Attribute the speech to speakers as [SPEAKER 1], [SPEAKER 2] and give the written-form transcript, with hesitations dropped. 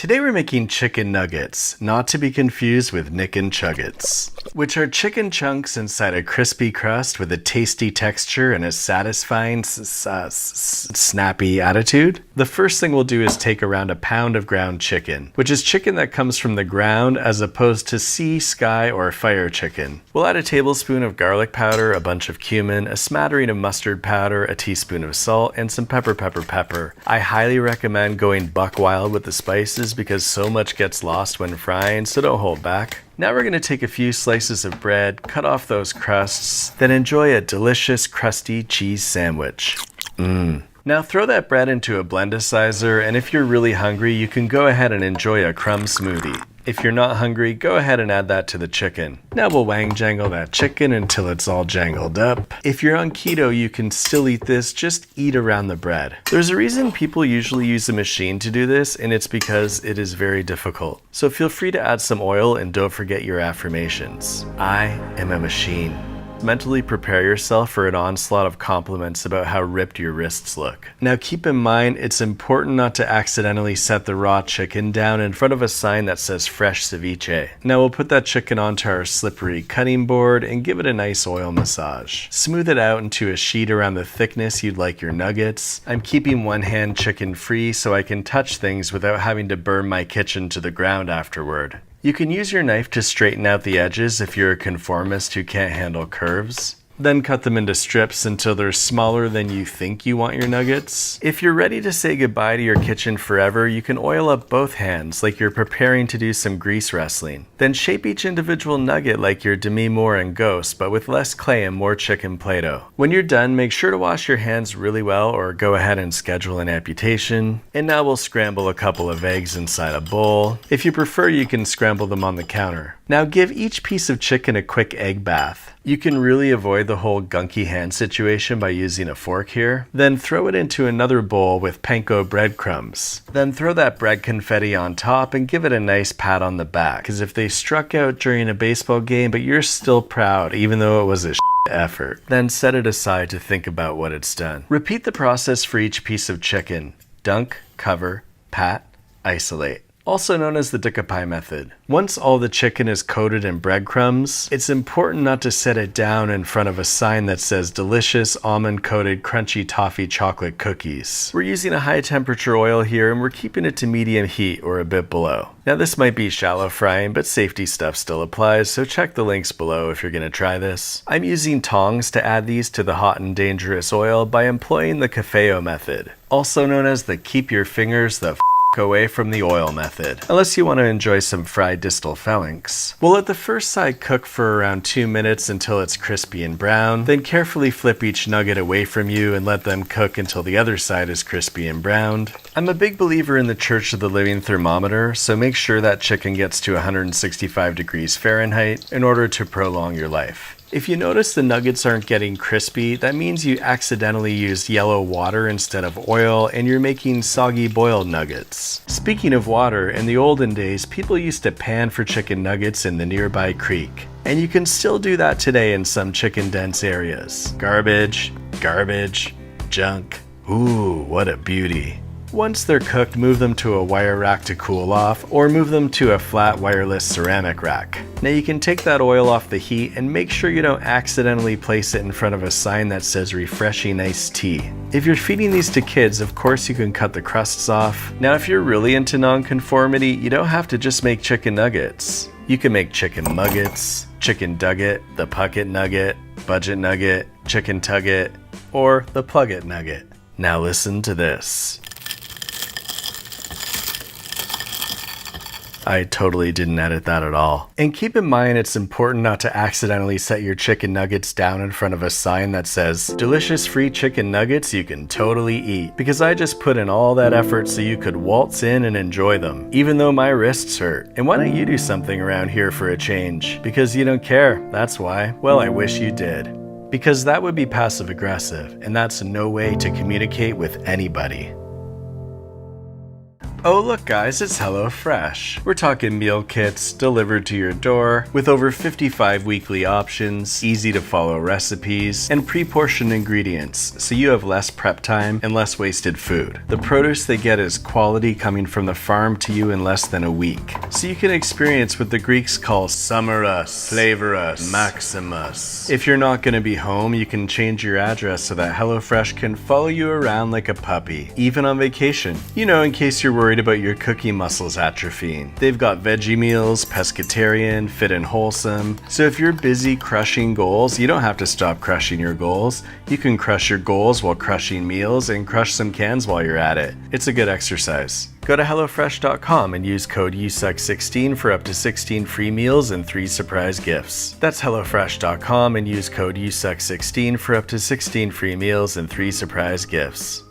[SPEAKER 1] Today we're making chicken nuggets, not to be confused with Nick and Chuggets, which are chicken chunks inside a crispy crust with a tasty texture and a satisfying, snappy attitude. The first thing we'll do is take around a pound of ground chicken, which is chicken that comes from the ground as opposed to sea, sky, or fire chicken. We'll add a tablespoon of garlic powder, a bunch of cumin, a smattering of mustard powder, a teaspoon of salt, and some pepper. I highly recommend going buck wild with the spices because so much gets lost when frying, so don't hold back. Now we're going to take a few slices of bread, cut off those crusts, then enjoy a delicious crusty cheese sandwich. Now throw that bread into a blendicizer, and if you're really hungry, you can go ahead and enjoy a crumb smoothie. If you're not hungry, go ahead and add that to the chicken. Now we'll wang jangle that chicken until it's all jangled up. If you're on keto, you can still eat this, just eat around the bread. There's a reason people usually use a machine to do this, and it's because it is very difficult. So feel free to add some oil and don't forget your affirmations. I am a machine. Mentally prepare yourself for an onslaught of compliments about how ripped your wrists look. Now keep in mind, it's important not to accidentally set the raw chicken down in front of a sign that says fresh ceviche. Now we'll put that chicken onto our slippery cutting board and give it a nice oil massage. Smooth it out into a sheet around the thickness you'd like your nuggets. I'm keeping one hand chicken free so I can touch things without having to burn my kitchen to the ground afterward. You can use your knife to straighten out the edges if you're a conformist who can't handle curves. Then cut them into strips until they're smaller than you think you want your nuggets. If you're ready to say goodbye to your kitchen forever, you can oil up both hands like you're preparing to do some grease wrestling. Then shape each individual nugget like your Demi Moore and Ghost, but with less clay and more chicken Play-Doh. When you're done, make sure to wash your hands really well or go ahead and schedule an amputation. And now we'll scramble a couple of eggs inside a bowl. If you prefer, you can scramble them on the counter. Now give each piece of chicken a quick egg bath. You can really avoid the whole gunky hand situation by using a fork here. Then throw it into another bowl with panko breadcrumbs. Then throw that bread confetti on top and give it a nice pat on the back, because if they struck out during a baseball game but you're still proud even though it was a effort, then set it aside to think about what it's done. Repeat the process for each piece of chicken. Dunk, cover, pat, isolate. Also known as the decoupage method. Once all the chicken is coated in breadcrumbs, it's important not to set it down in front of a sign that says delicious almond-coated crunchy toffee chocolate cookies. We're using a high temperature oil here and we're keeping it to medium heat or a bit below. Now this might be shallow frying, but safety stuff still applies, so check the links below if you're going to try this. I'm using tongs to add these to the hot and dangerous oil by employing the Cafeo method, also known as the keep your fingers the away from the oil method, unless you want to enjoy some fried distal phalanx. We'll let the first side cook for around 2 minutes until it's crispy and brown, then carefully flip each nugget away from you and let them cook until the other side is crispy and browned. I'm a big believer in the Church of the Living thermometer, so make sure that chicken gets to 165 degrees Fahrenheit in order to prolong your life. If you notice the nuggets aren't getting crispy, that means you accidentally used yellow water instead of oil and you're making soggy boiled nuggets. Speaking of water, in the olden days, people used to pan for chicken nuggets in the nearby creek. And you can still do that today in some chicken-dense areas. Garbage, junk. Ooh, what a beauty. Once they're cooked, move them to a wire rack to cool off, or move them to a flat wireless ceramic rack. Now you can take that oil off the heat and make sure you don't accidentally place it in front of a sign that says refreshing iced tea. If you're feeding these to kids, of course you can cut the crusts off. Now if you're really into nonconformity, you don't have to just make chicken nuggets. You can make chicken muggets, chicken dugget, the pucket nugget, budget nugget, chicken tugget, or the plug-it nugget. Now listen to this. I totally didn't edit that at all. And keep in mind, it's important not to accidentally set your chicken nuggets down in front of a sign that says, delicious free chicken nuggets you can totally eat. Because I just put in all that effort so you could waltz in and enjoy them, even though my wrists hurt. And why don't you do something around here for a change? Because you don't care, that's why. Well, I wish you did. Because that would be passive aggressive, and that's no way to communicate with anybody. Oh look guys, it's HelloFresh. We're talking meal kits delivered to your door with over 55 weekly options, easy to follow recipes, and pre-portioned ingredients so you have less prep time and less wasted food. The produce they get is quality, coming from the farm to you in less than a week. So you can experience what the Greeks call summerus, flavorus, maximus. If you're not going to be home, you can change your address so that HelloFresh can follow you around like a puppy, even on vacation. You know, in case you're worried about your cookie muscles atrophying. They've got veggie meals, pescatarian, fit and wholesome. So if you're busy crushing goals, you don't have to stop crushing your goals. You can crush your goals while crushing meals and crush some cans while you're at it. It's a good exercise. Go to HelloFresh.com and use code USUCK16 for up to 16 free meals and 3 surprise gifts. That's HelloFresh.com and use code USUCK16 for up to 16 free meals and 3 surprise gifts.